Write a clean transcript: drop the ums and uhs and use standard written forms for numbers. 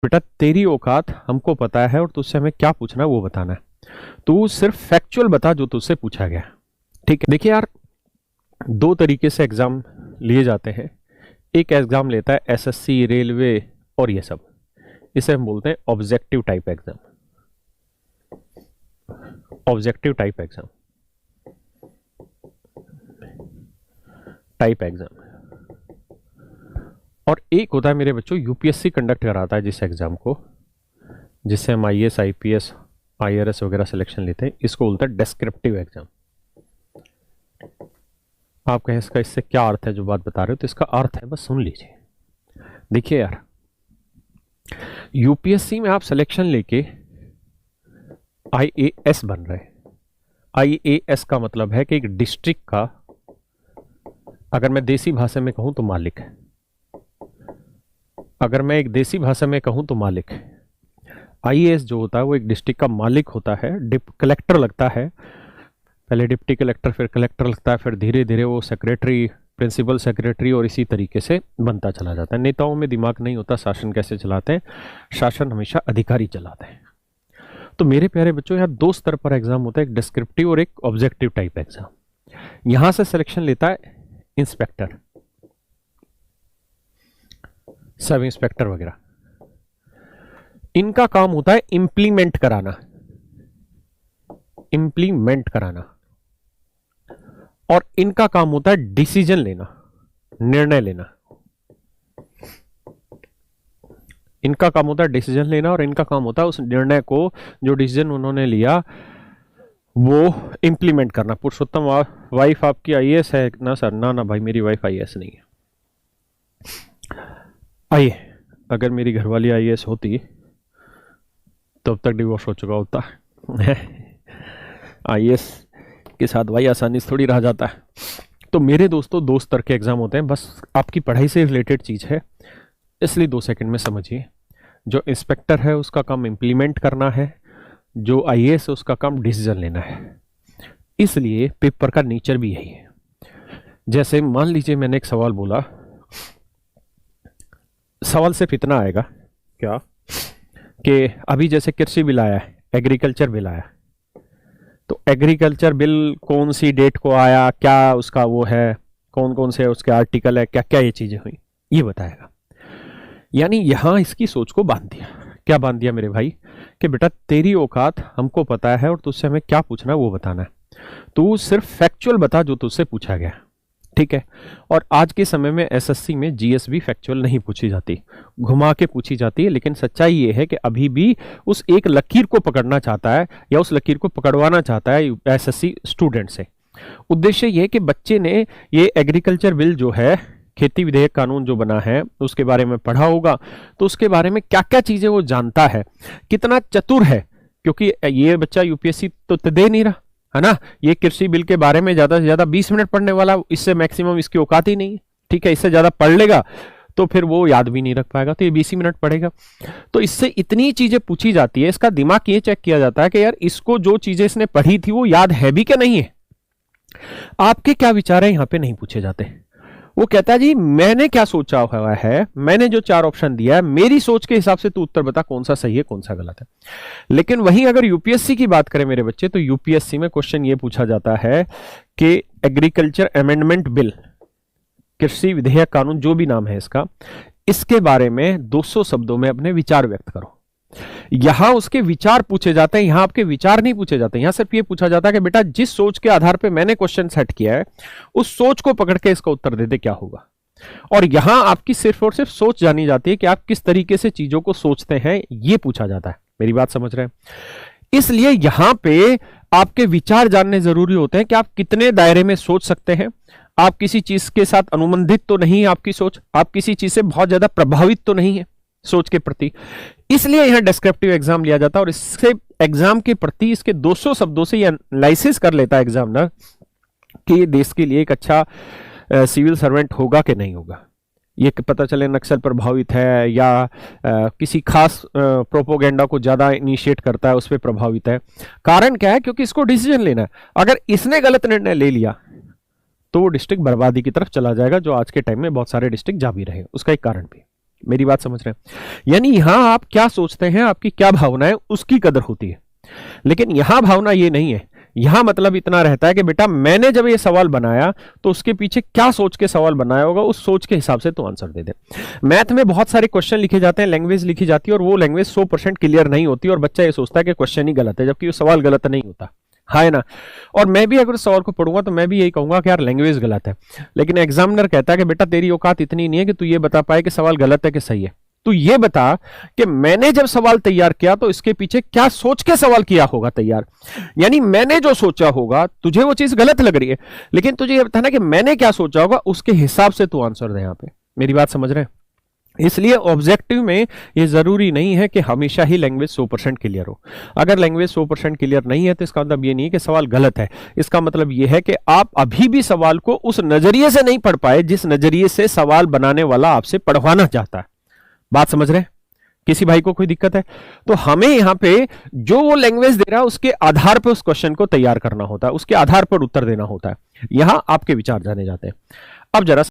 बेटा तेरी औकात हमको पता है और तुझसे हमें क्या पूछना है वो बताना है। तू सिर्फ फैक्चुअल बता जो तुझसे पूछा गया। ठीक है, देखिए यार, दो तरीके से एग्जाम लिए जाते हैं। एक एग्जाम लेता है एसएससी, रेलवे और ये सब, इसे हम बोलते हैं objective type exam. Objective type exam, type exam. और एक होता है मेरे बच्चों यूपीएससी कंडक्ट कराता है जिस एग्जाम को, जिससे हम आईएएस, आईपीएस, आईआरएस वगैरह सिलेक्शन लेते हैं, इसको बोलते हैं डेस्क्रिप्टिव एग्जाम। आप कहें इसका इससे क्या अर्थ है जो बात बता रहे हो, तो इसका अर्थ है, बस सुन लीजिए। देखिए यार, यूपीएससी में आप सिलेक्शन लेके आईएएस बन रहे हैं। आईएएस का मतलब है कि एक डिस्ट्रिक्ट का, अगर मैं देसी भाषा में कहूं तो मालिक है। अगर मैं एक देसी भाषा में कहूं तो मालिक है। आईएएस जो होता है वो एक डिस्ट्रिक्ट का मालिक होता है। कलेक्टर लगता है, पहले डिप्टी कलेक्टर, फिर कलेक्टर लगता है, फिर धीरे धीरे वो सेक्रेटरी, प्रिंसिपल सेक्रेटरी और इसी तरीके से बनता चला जाता है। नेताओं में दिमाग नहीं होता, शासन कैसे चलाते हैं, शासन हमेशा अधिकारी चलाते हैं। तो मेरे प्यारे बच्चों, यहाँ दो स्तर पर एग्जाम होता है, एक डिस्क्रिप्टिव और एक ऑब्जेक्टिव टाइप एग्जाम। यहां से सिलेक्शन लेता है इंस्पेक्टर, सब इंस्पेक्टर वगैरह। इनका काम होता है इंप्लीमेंट कराना, इंप्लीमेंट कराना। और इनका काम होता है डिसीजन लेना, निर्णय लेना। इनका काम होता है डिसीजन लेना और इनका काम होता है उस निर्णय को, जो डिसीजन उन्होंने लिया, वो इंप्लीमेंट करना। पुरुषोत्तम, वाइफ आपकी आईएएस है ना सर? ना ना भाई, मेरी वाइफ आईएएस नहीं है। आइए, अगर मेरी घरवाली आईएएस होती तो अब तक डिवोर्स हो चुका होता। आईएएस के साथ भाई आसानी से थोड़ी रह जाता है। तो मेरे दोस्तों, दो स्तर के एग्जाम होते हैं, बस आपकी पढ़ाई से रिलेटेड चीज है, इसलिए 2 सेकंड में समझिए। जो इंस्पेक्टर है उसका काम इंप्लीमेंट करना है, जो आईएएस है उसका काम डिसीजन लेना है। इसलिए पेपर का नेचर भी यही है। जैसे मान लीजिए मैंने एक सवाल बोला, सवाल सिर्फ इतना आएगा क्या कि अभी जैसे कृषि बिल आया है, एग्रीकल्चर बिल आया, तो एग्रीकल्चर बिल कौन सी डेट को आया, क्या उसका वो है, कौन कौन से उसके आर्टिकल है, क्या क्या ये चीजें हुई, ये बताएगा। यानी यहां इसकी सोच को बांध दिया। क्या बांध दिया मेरे भाई? कि बेटा तेरी औकात हमको पता है और तुझसे हमें क्या पूछना है वो बताना है। तू सिर्फ फैक्चुअल बता जो तुझसे पूछा गया। ठीक है। और आज के समय में एसएससी में जीएस भी फैक्चुअल नहीं पूछी जाती, घुमा के पूछी जाती है। लेकिन सच्चाई ये है कि अभी भी उस एक लकीर को पकड़ना चाहता है या उस लकीर को पकड़वाना चाहता है एसएससी स्टूडेंट से। उद्देश्य ये कि बच्चे ने ये एग्रीकल्चर बिल जो है, खेती विधेयक कानून जो बना है, उसके बारे में पढ़ा होगा, तो उसके बारे में क्या क्या चीजें वो जानता है, कितना चतुर है। क्योंकि ये बच्चा यूपीएससी तो दे नहीं रहा है ना। ये कृषि बिल के बारे में ज्यादा से ज्यादा 20 मिनट पढ़ने वाला, इससे मैक्सिमम इसकी औकात ही नहीं है। ठीक है, इससे ज्यादा पढ़ लेगा तो फिर वो याद भी नहीं रख पाएगा, तो ये 20 मिनट पढ़ेगा। तो इससे इतनी चीजें पूछी जाती है, इसका दिमाग ये चेक किया जाता है कि यार इसको जो चीजें इसने पढ़ी थी वो याद है भी क्या नहीं है। आपके क्या विचार है यहां पे नहीं पूछे जाते। वो कहता है जी मैंने क्या सोचा हुआ है, मैंने जो 4 ऑप्शन दिया है, मेरी सोच के हिसाब से तू उत्तर बता कौन सा सही है कौन सा गलत है। लेकिन वहीं अगर यूपीएससी की बात करें मेरे बच्चे, तो यूपीएससी में क्वेश्चन ये पूछा जाता है कि एग्रीकल्चर अमेंडमेंट बिल, कृषि विधेयक कानून जो भी नाम है इसका, इसके बारे में 200 शब्दों में अपने विचार व्यक्त करो। यहां उसके विचार पूछे जाते हैं, यहां आपके विचार नहीं पूछे जाते। यहां सिर्फ ये पूछा जाता है कि बेटा जिस सोच के आधार पे मैंने क्वेश्चन सेट किया है, उस सोच को पकड़ के इसका उत्तर दे दे क्या होगा। और यहां आपकी सिर्फ और सिर्फ सोच जानी जाती है कि आप किस तरीके से चीजों को सोचते हैं, ये पूछा जाता है। मेरी बात समझ रहे हैं? इसलिए यहां पे आपके विचार जानने जरूरी होते हैं कि आप कितने दायरे में सोच सकते हैं। आप किसी चीज के साथ अनुबंधित तो नहीं है आपकी सोच, आप किसी चीज से बहुत ज्यादा प्रभावित तो नहीं है सोच के प्रति। इसलिए यहां डिस्क्रिप्टिव एग्जाम लिया जाता है। और इससे एग्जाम के प्रति इसके 200 शब्दों से एनालिसिस कर लेता है एग्जामिनर कि देश के लिए एक अच्छा सिविल सर्वेंट होगा कि नहीं होगा। ये पता चले नक्सल प्रभावित है या किसी खास प्रोपोगेंडा को ज्यादा इनिशिएट करता है, उस पर प्रभावित है। कारण क्या है? क्योंकि इसको डिसीजन लेना है। अगर इसने गलत निर्णय ले लिया तो वो डिस्ट्रिक्ट बर्बादी की तरफ चला जाएगा, जो आज के टाइम में बहुत सारे डिस्ट्रिक्ट जा भी रहे हैं। उसका एक कारण भी। मेरी बात समझ रहे हैं? यानी यहां आप क्या सोचते हैं, आपकी क्या भावना है, उसकी कदर होती है। लेकिन यहां भावना ये नहीं है, यहां मतलब इतना रहता है कि बेटा मैंने जब ये सवाल बनाया तो उसके पीछे क्या सोच के सवाल बनाया होगा, उस सोच के हिसाब से तो आंसर दे दे। मैथ में बहुत सारे क्वेश्चन लिखे जाते हैं, लैंग्वेज लिखी जाती है और वो लैंग्वेज 100% क्लियर नहीं होती और बच्चा ये सोचता है कि क्वेश्चन ही गलत है, जबकि वो सवाल गलत नहीं होता। हाँ है ना? और मैं भी अगर सवाल को पढ़ूंगा तो मैं भी यही कहूंगा कि यार लैंग्वेज गलत है, लेकिन एग्जामिनर कहता है कि बेटा तेरी औकात इतनी नहीं है कि तू ये बता पाए कि सवाल गलत है कि सही है। तू ये बता कि मैंने जब सवाल तैयार किया तो इसके पीछे क्या सोच के सवाल किया होगा तैयार। यानी मैंने जो सोचा होगा, तुझे वो चीज गलत लग रही है, लेकिन तुझे ये बताना कि मैंने क्या सोचा होगा, उसके हिसाब से तू आंसर दे। यहां पे मेरी बात समझ रहे हैं? इसलिए ऑब्जेक्टिव में ये जरूरी नहीं है कि हमेशा ही लैंग्वेज 100% क्लियर हो। अगर लैंग्वेज 100% क्लियर नहीं है तो इसका मतलब ये नहीं है कि सवाल गलत है। इसका मतलब ये है कि आप अभी भी सवाल को उस नजरिए से नहीं पढ़ पाए जिस नजरिए से सवाल बनाने वाला आपसे पढ़वाना चाहता है। बात समझ रहे हैं? किसी भाई को कोई दिक्कत है? तो हमें यहां पे जो वो लैंग्वेज दे रहा है उसके आधार पर उस क्वेश्चन को तैयार करना होता है, उसके आधार पर उत्तर देना होता है। यहां आपके विचार जाने जाते हैं। अब जरा